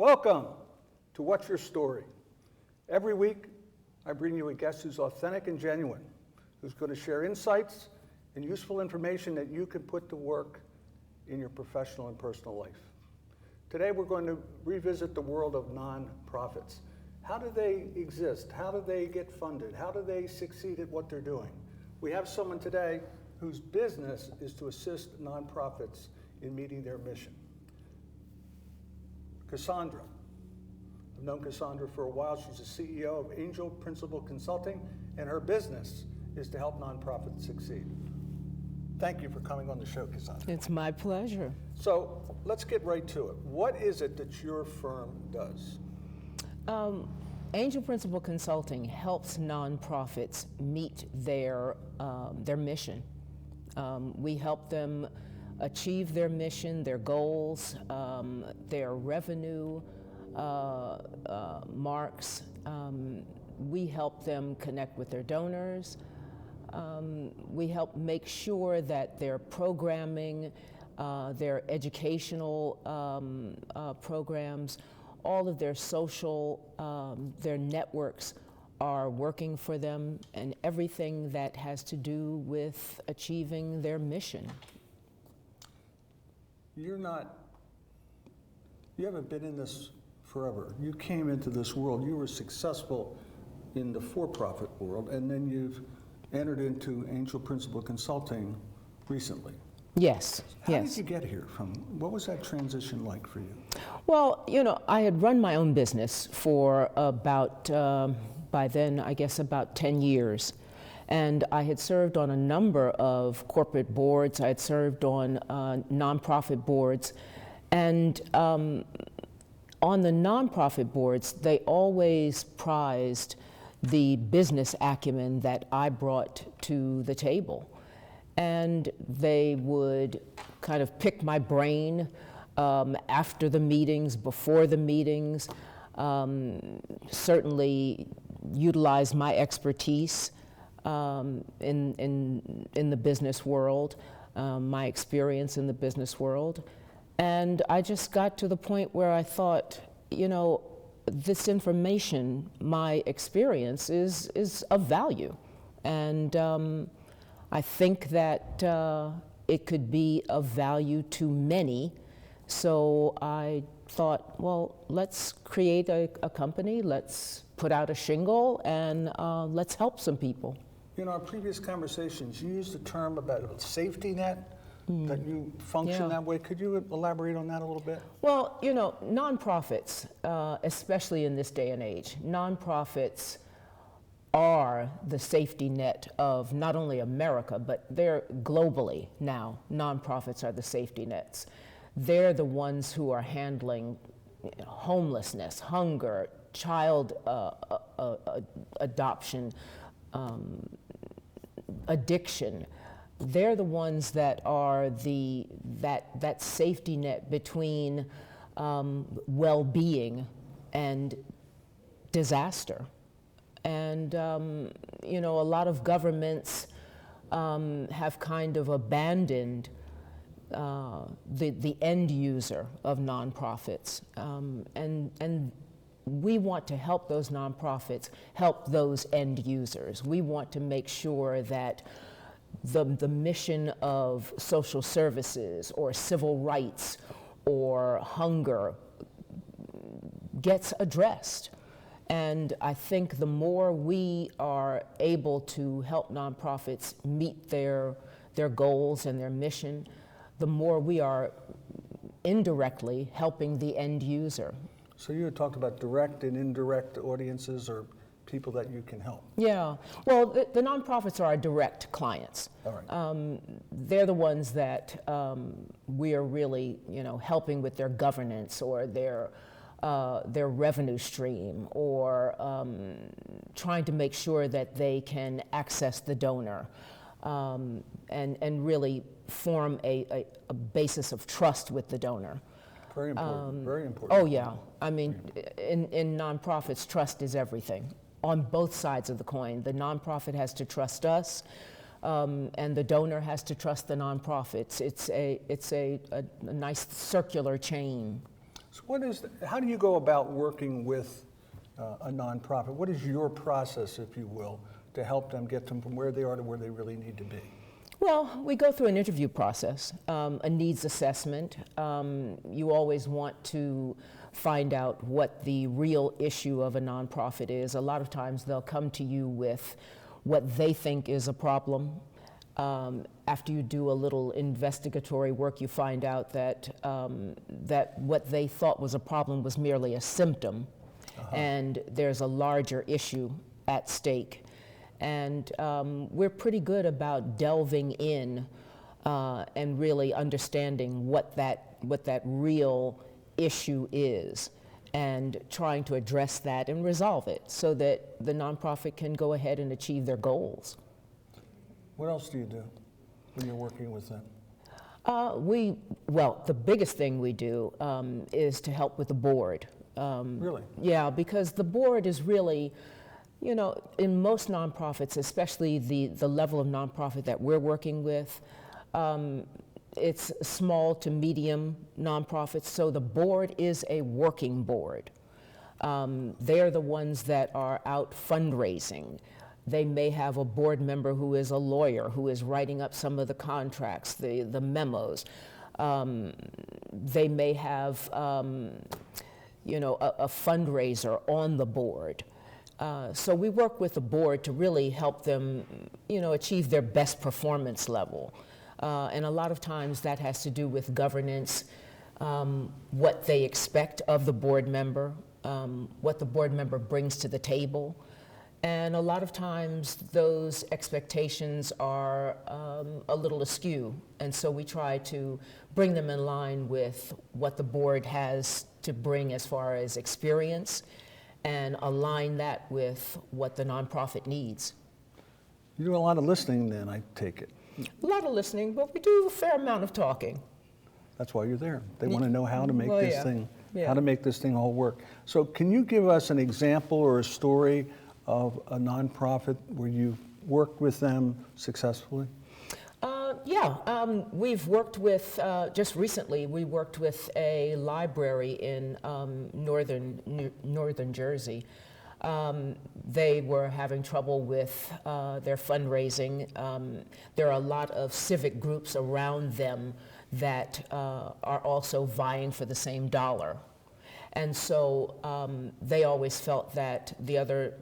Welcome to What's Your Story? Every week, I bring you a guest who's authentic and genuine, who's going to share insights and useful information that you can put to work in your professional and personal life. Today, we're going to revisit the world of nonprofits. How do they exist? How do they get funded? How do they succeed at what they're doing? We have someone today whose business is to assist nonprofits in meeting their mission. Cassandra. I've known Cassandra for a while. She's the CEO of Angel Principal Consulting, and her business is to help nonprofits succeed. Thank you for coming on the show, Cassandra. It's my pleasure. So let's get right to it. What is it that your firm does? Angel Principal Consulting helps nonprofits meet their mission. We help them achieve their mission, their goals, their revenue marks. We help them connect with their donors. We help make sure that their programming, their educational programs, all of their social, their networks are working for them, and everything that has to do with achieving their mission. You haven't been in this forever. You came into this world, you were successful in the for-profit world, and then you've entered into Angel Principal Consulting recently. Yes, How yes. did you get here what was that transition like for you? Well, you know, I had run my own business for about, by then, I guess about 10 years. And I had served on a number of corporate boards. I had served on nonprofit boards. And on the nonprofit boards, they always prized the business acumen that I brought to the table. And they would kind of pick my brain after the meetings, before the meetings, certainly utilize my expertise in the business world, my experience in the business world. And I just got to the point where I thought, you know, this information, my experience is of value. And I think that it could be of value to many. So I thought, well, let's create a company, let's put out a shingle, and let's help some people. In our previous conversations, you used the term about a safety net, that you function that way. Could you elaborate on that a little bit? Well, you know, nonprofits, especially in this day and age, nonprofits are the safety net of not only America, but they're globally now. Nonprofits are the safety nets. They're the ones who are handling homelessness, hunger, child adoption, addiction. They're the ones that are that safety net between well-being and disaster. And you know, a lot of governments have kind of abandoned the end user of nonprofits, and we want to help those nonprofits help those end users. We want to make sure that the mission of social services or civil rights or hunger gets addressed. And I think the more we are able to help nonprofits meet their goals and their mission, the more we are indirectly helping the end user. So you had talked about direct and indirect audiences or people that you can help. Yeah, well, the nonprofits are our direct clients. All right. They're the ones that we are really, you know, helping with their governance or their revenue stream, or trying to make sure that they can access the donor, and really form a basis of trust with the donor. Very important, very important. Oh yeah, I mean, in nonprofits, trust is everything. On both sides of the coin, the nonprofit has to trust us, and the donor has to trust the nonprofits. It's a nice circular chain. So how do you go about working with a nonprofit? What is your process, if you will, to help them get them from where they are to where they really need to be? Well, we go through an interview process, a needs assessment. You always want to find out what the real issue of a nonprofit is. A lot of times they'll come to you with what they think is a problem. After you do a little investigatory work, you find out that, that what they thought was a problem was merely a symptom, and there's a larger issue at stake. And we're pretty good about delving in and really understanding what that real issue is, and trying to address that and resolve it so that the nonprofit can go ahead and achieve their goals. What else do you do when you're working with them? Well, the biggest thing we do is to help with the board. Really? Yeah, because the board is really, you know, in most nonprofits, especially the level of nonprofit that we're working with, it's small to medium nonprofits, so the board is a working board. They're the ones that are out fundraising. They may have a board member who is a lawyer, who is writing up some of the contracts, the memos. They may have, you know, a fundraiser on the board. So we work with the board to really help them, you know, achieve their best performance level. And a lot of times that has to do with governance, what they expect of the board member, what the board member brings to the table. And a lot of times those expectations are a little askew. And so we try to bring them in line with what the board has to bring as far as experience, and align that with what the nonprofit needs. You do a lot of listening then, I take it. A lot of listening, but we do a fair amount of talking. That's why you're there. They want to know how to make Well, this yeah. thing, Yeah. how to make this thing all work. So can you give us an example or a story of a nonprofit where you've worked with them successfully? We've worked with, just recently, we worked with a library in northern Jersey. They were having trouble with their fundraising. There are a lot of civic groups around them that are also vying for the same dollar. And so they always felt that the other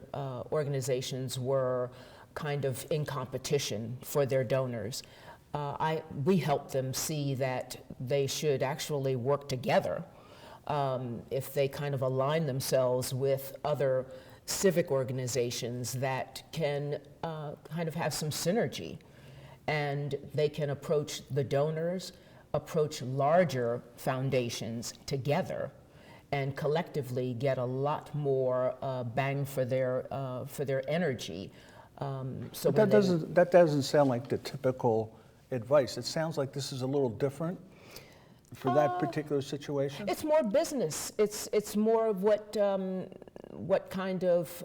organizations were kind of in competition for their donors. We helped them see that they should actually work together if they kind of align themselves with other civic organizations that can kind of have some synergy, and they can approach the donors, approach larger foundations together, and collectively get a lot more bang for their energy. So But that doesn't sound like the typical advice. It sounds like this is a little different for that particular situation. It's more business. It's more of what kind of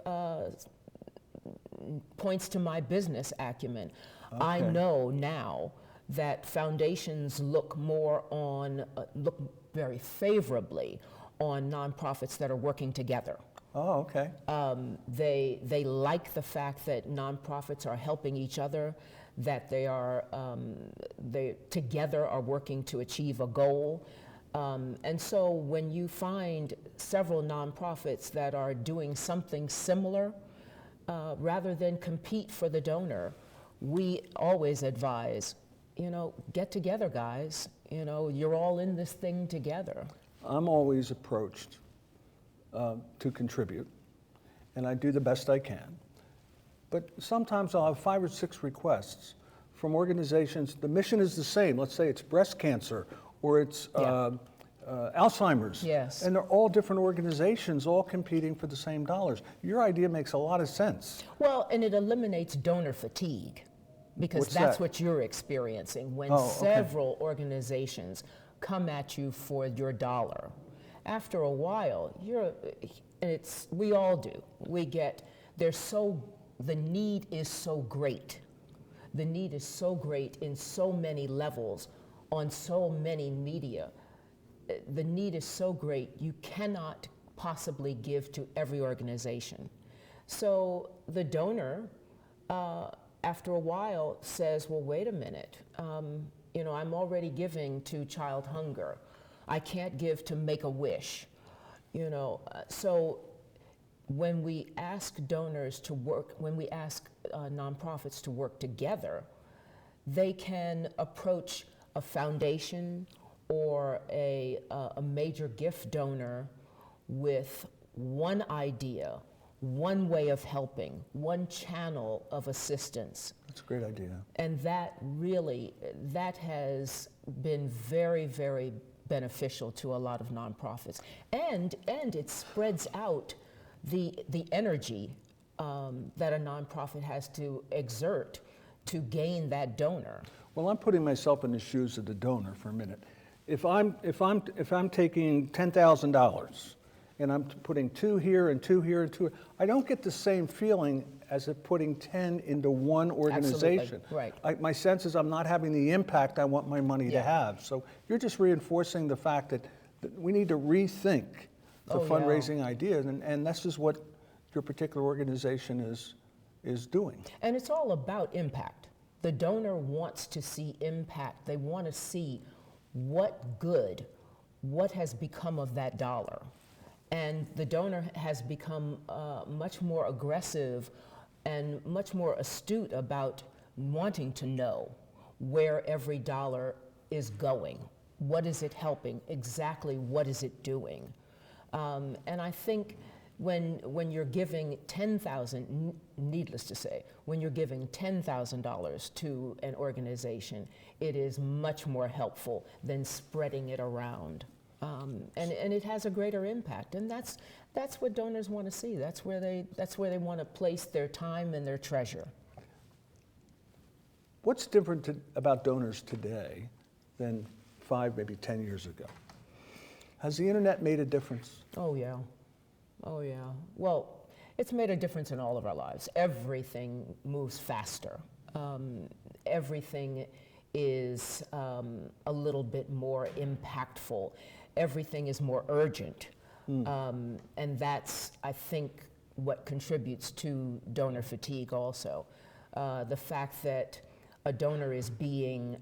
points to my business acumen. Okay. I know now that foundations look look very favorably on nonprofits that are working together. Oh, okay. They like the fact that nonprofits are helping each other, that they together are working to achieve a goal. And so when you find several nonprofits that are doing something similar, rather than compete for the donor, we always advise, you know, get together, guys. You know, you're all in this thing together. I'm always approached to contribute, and I do the best I can. But sometimes I'll have 5 or 6 requests from organizations. The mission is the same. Let's say it's breast cancer or it's Alzheimer's. Yes. And they're all different organizations, all competing for the same dollars. Your idea makes a lot of sense. Well, and it eliminates donor fatigue, because What's that's that? what you're experiencing when Oh, okay. several organizations come at you for your dollar. After a while, we all do. The need is so great. The need is so great in so many levels, on so many media, the need is so great, you cannot possibly give to every organization. So the donor, after a while, says, well, wait a minute, I'm already giving to child hunger. I can't give to Make-A-Wish. So when we ask donors to work, when we ask nonprofits to work together, they can approach a foundation or a major gift donor with one idea, one way of helping, one channel of assistance. That's a great idea. And that has been very, very beneficial to a lot of nonprofits. And it spreads out the energy that a nonprofit has to exert to gain that donor. Well, I'm putting myself in the shoes of the donor for a minute. If I'm taking $10,000 and I'm putting 2 here and 2 here and 2, I don't get the same feeling as if putting 10 into one organization. Absolutely. Right. My sense is I'm not having the impact I want my money to have. So you're just reinforcing the fact that we need to rethink the fundraising ideas, and that's just what your particular organization is doing. And it's all about impact. The donor wants to see impact. They want to see what has become of that dollar. And the donor has become much more aggressive and much more astute about wanting to know where every dollar is going. What is it helping? Exactly what is it doing? And I think when you're giving $10,000, needless to say, when you're giving $10,000 to an organization, it is much more helpful than spreading it around. And it has a greater impact, and that's what donors want to see. That's where they want to place their time and their treasure. What's different about donors today than 5, maybe 10 years ago? Has the internet made a difference? Oh yeah. Well, it's made a difference in all of our lives. Everything moves faster. Everything is a little bit more impactful. Everything is more urgent. And that's, I think, what contributes to donor fatigue also. The fact that a donor is being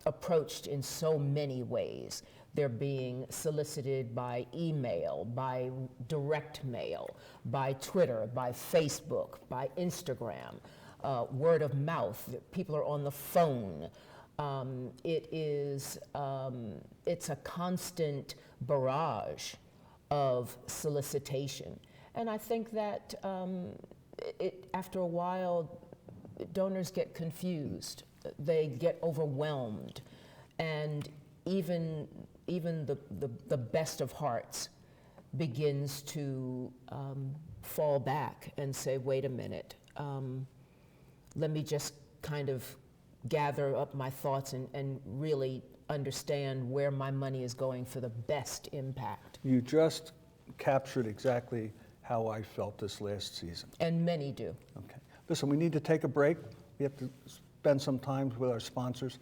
approached in so many ways. They're being solicited by email, by direct mail, by Twitter, by Facebook, by Instagram, word of mouth. People are on the phone. It's a constant barrage of solicitation. And I think that after a while, donors get confused. They get overwhelmed. And even the best of hearts begins to fall back and say, wait a minute, let me just kind of gather up my thoughts and really understand where my money is going for the best impact. You just captured exactly how I felt this last season. And many do. Okay. Listen, we need to take a break. We have to spend some time with our sponsors.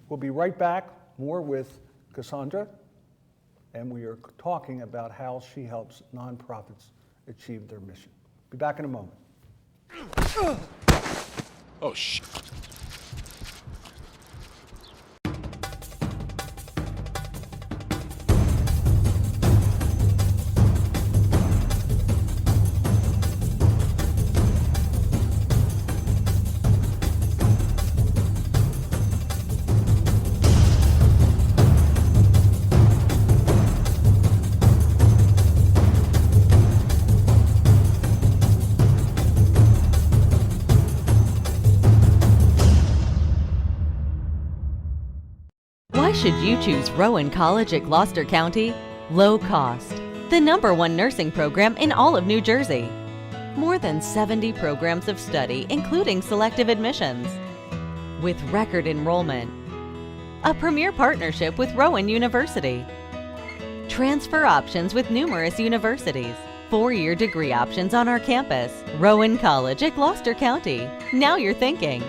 We'll be right back, more with Cassandra, and we are talking about how she helps nonprofits achieve their mission. Be back in a moment. Oh, shit. Why should you choose Rowan College at Gloucester County? Low cost. The #1 nursing program in all of New Jersey. More than 70 programs of study, including selective admissions. With record enrollment. A premier partnership with Rowan University. Transfer options with numerous universities. 4-year degree options on our campus. Rowan College at Gloucester County. Now you're thinking.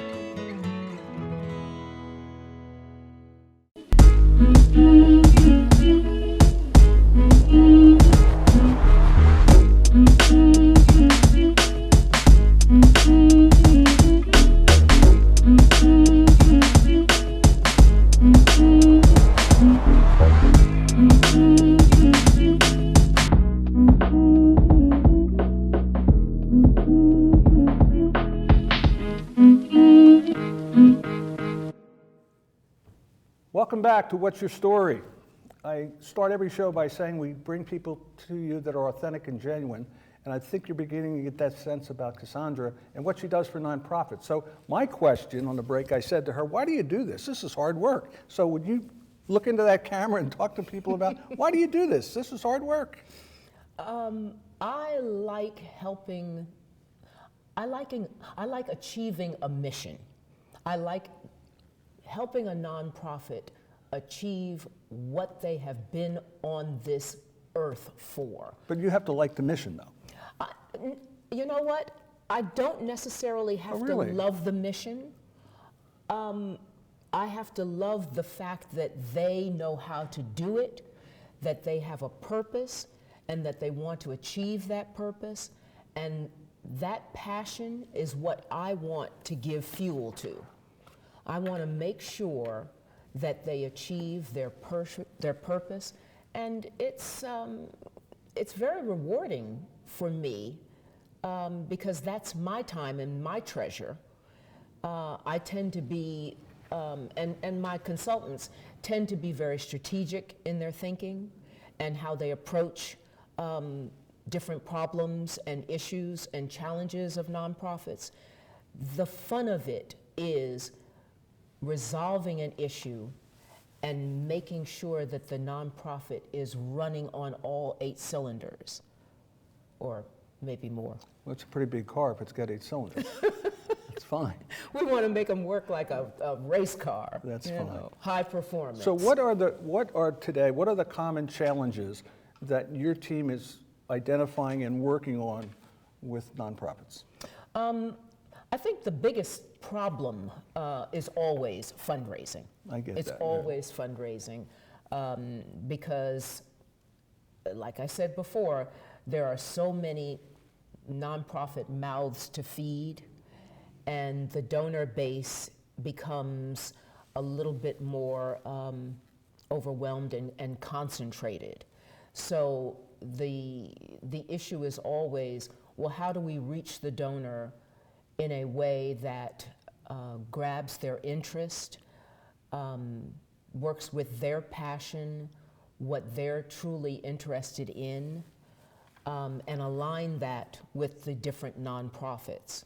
Welcome back to What's Your Story? I start every show by saying we bring people to you that are authentic and genuine, and I think you're beginning to get that sense about Cassandra and what she does for nonprofits. So my question on the break, I said to her, why do you do this? This is hard work. So would you look into that camera and talk to people about, why do you do this? This is hard work. I like helping, I like achieving a mission. I like helping a nonprofit achieve what they have been on this earth for. But you have to like the mission, though. You know what? I don't necessarily have to love the mission. I have to love the fact that they know how to do it, that they have a purpose, and that they want to achieve that purpose. And that passion is what I want to give fuel to. I want to make sure that they achieve their purpose, and it's very rewarding for me because that's my time and my treasure. I tend to be, and my consultants tend to be very strategic in their thinking and how they approach different problems and issues and challenges of nonprofits. The fun of it is resolving an issue and making sure that the nonprofit is running on all 8 cylinders, or maybe more. Well, it's a pretty big car if it's got 8 cylinders. It's fine. We want to make them work like a race car. That's fine. High performance. So what are the common challenges that your team is identifying and working on with nonprofits? I think the biggest problem is always fundraising. I get it's that. always fundraising because, like I said before, there are so many nonprofit mouths to feed, and the donor base becomes a little bit more overwhelmed and concentrated. So the issue is always, well, how do we reach the donor in a way that grabs their interest, works with their passion, what they're truly interested in, and align that with the different nonprofits.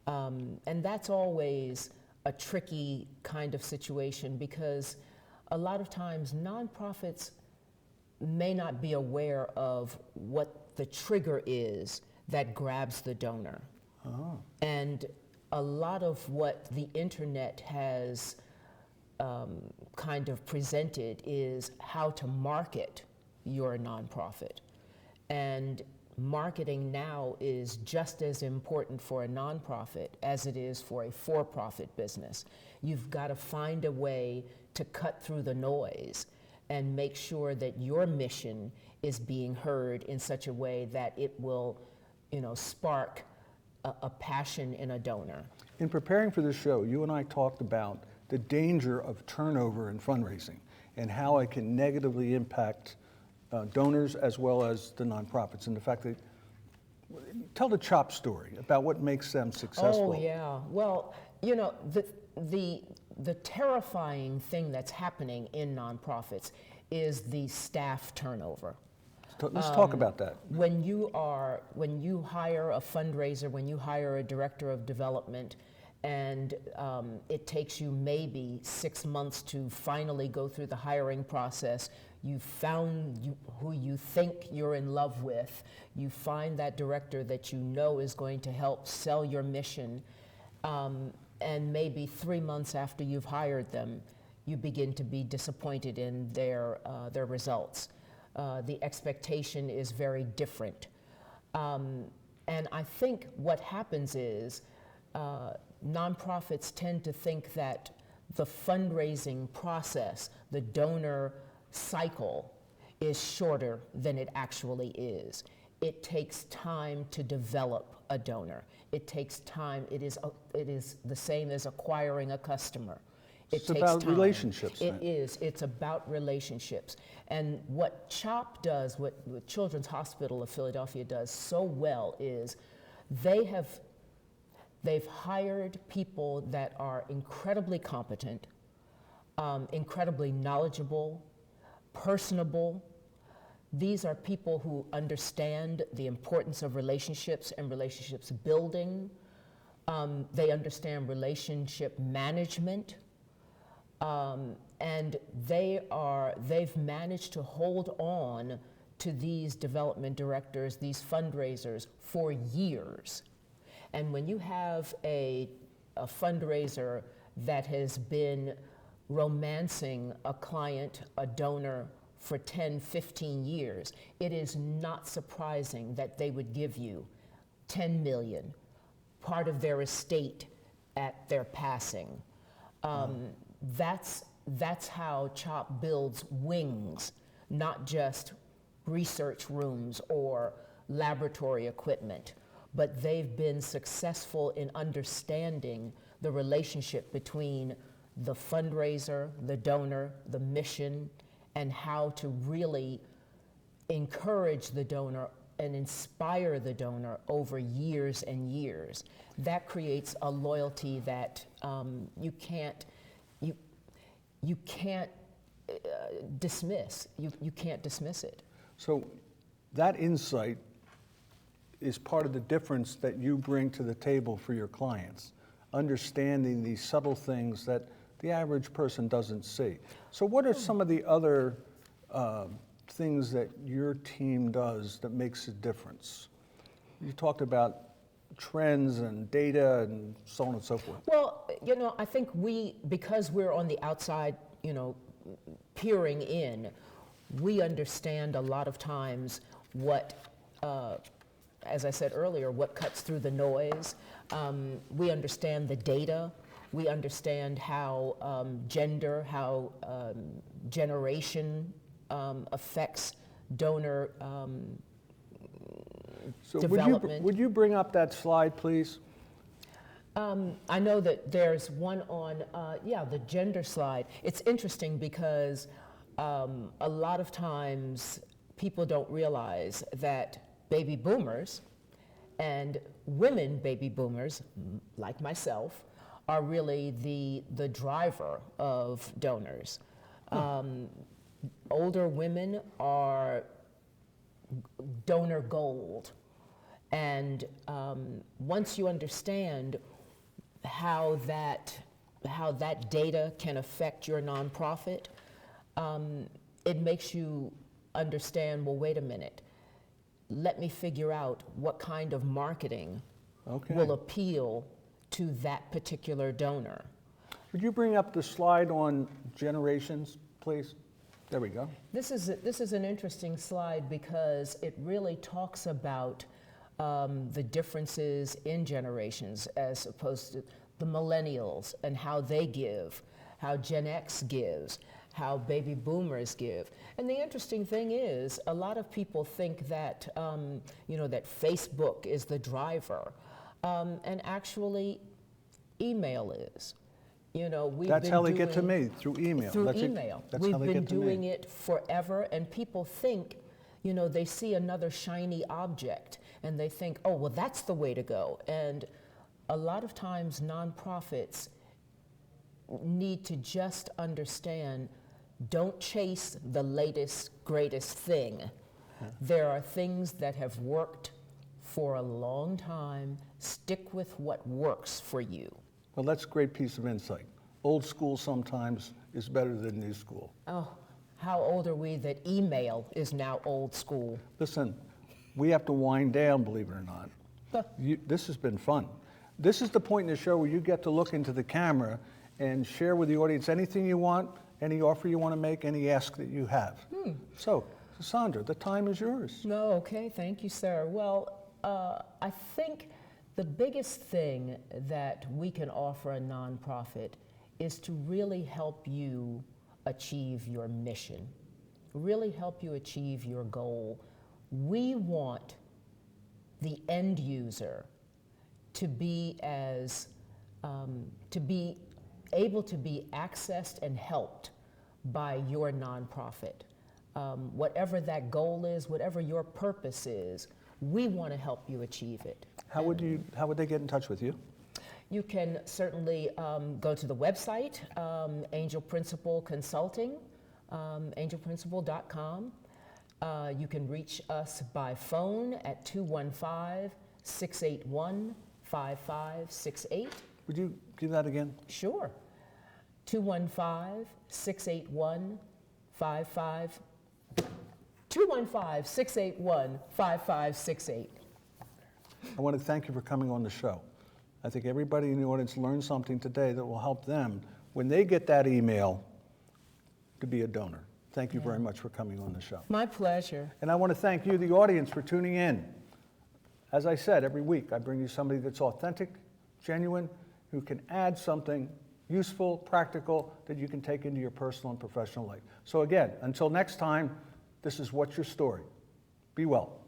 And that's always a tricky kind of situation because a lot of times nonprofits may not be aware of what the trigger is that grabs the donor. Oh. And a lot of what the internet has kind of presented is how to market your nonprofit. And marketing now is just as important for a nonprofit as it is for a for-profit business. You've got to find a way to cut through the noise and make sure that your mission is being heard in such a way that it will, spark a passion in a donor. In preparing for this show, you and I talked about the danger of turnover in fundraising and how it can negatively impact donors as well as the nonprofits, and the fact that, tell the CHOP story about what makes them successful. Oh yeah, well, the terrifying thing that's happening in nonprofits is the staff turnover. Let's talk about that. When you hire a fundraiser, when you hire a director of development, and it takes you maybe 6 months to finally go through the hiring process, you found who you think you're in love with, you find that director that you know is going to help sell your mission, and maybe 3 months after you've hired them, you begin to be disappointed in their results. The expectation is very different. And I think what happens is nonprofits tend to think that the fundraising process, the donor cycle, is shorter than it actually is. It takes time to develop a donor. It takes time. It is the same as acquiring a customer. It's about relationships. It is. It's about relationships. And what CHOP does, what Children's Hospital of Philadelphia does so well is they've hired people that are incredibly competent, incredibly knowledgeable, personable. These are people who understand the importance of relationships and relationships building. They understand relationship management. And they've managed to hold on to these development directors, these fundraisers, for years. And when you have a fundraiser that has been romancing a client, a donor, for 10, 15 years, it is not surprising that they would give you 10 million, part of their estate at their passing. That's how CHOP builds wings, not just research rooms or laboratory equipment, but they've been successful in understanding the relationship between the fundraiser, the donor, the mission, and how to really encourage the donor and inspire the donor over years and years. That creates a loyalty that you can't dismiss. You can't dismiss it. So that insight is part of the difference that you bring to the table for your clients, understanding these subtle things that the average person doesn't see. So what are some of the other things that your team does that makes a difference? You talked about trends and data and so on and so forth. Well, I think because we're on the outside, peering in, we understand a lot of times what, as I said earlier, what cuts through the noise. We understand the data. We understand how gender, how generation affects donor development. Would you bring up that slide, please? I know that there's one on, the gender slide. It's interesting because a lot of times people don't realize that baby boomers and women baby boomers, like myself, are really the driver of donors. Older women are donor gold. And once you understand how that data can affect your nonprofit, it makes you understand, well, wait a minute, let me figure out what kind of marketing will appeal to that particular donor. Would you bring up the slide on generations, please? There we go. This is an interesting slide because it really talks about the differences in generations as opposed to the millennials and how they give, how Gen X gives, how baby boomers give. And the interesting thing is, a lot of people think that, that Facebook is the driver, and actually email is. That's how they get to me, through email. Through email. We've been doing it forever, and people think, they see another shiny object, and they think, oh, well, that's the way to go. And a lot of times, nonprofits need to just understand, don't chase the latest, greatest thing. Yeah. There are things that have worked for a long time. Stick with what works for you. Well, that's a great piece of insight. Old school sometimes is better than new school. Oh, how old are we that email is now old school? Listen, we have to wind down, believe it or not. This has been fun. This is the point in the show where you get to look into the camera and share with the audience anything you want, any offer you want to make, any ask that you have. So, Cassandra, the time is yours. No, okay, thank you, sir. Well, I think the biggest thing that we can offer a nonprofit is to really help you achieve your mission, really help you achieve your goal. We want the end user to be able to be accessed and helped by your nonprofit. Whatever that goal is, whatever your purpose is, we want to help you achieve it. How would they get in touch with you? You can certainly go to the website, Angel Principal Consulting, angelprincipal.com. You can reach us by phone at 215-681-5568. Would you give that again? Sure. 215-681-5568. I want to thank you for coming on the show. I think everybody in the audience learned something today that will help them when they get that email to be a donor. Thank you very much for coming on the show. My pleasure. And I want to thank you, the audience, for tuning in. As I said, every week I bring you somebody that's authentic, genuine, who can add something useful, practical, that you can take into your personal and professional life. So again, until next time, this is What's Your Story? Be well.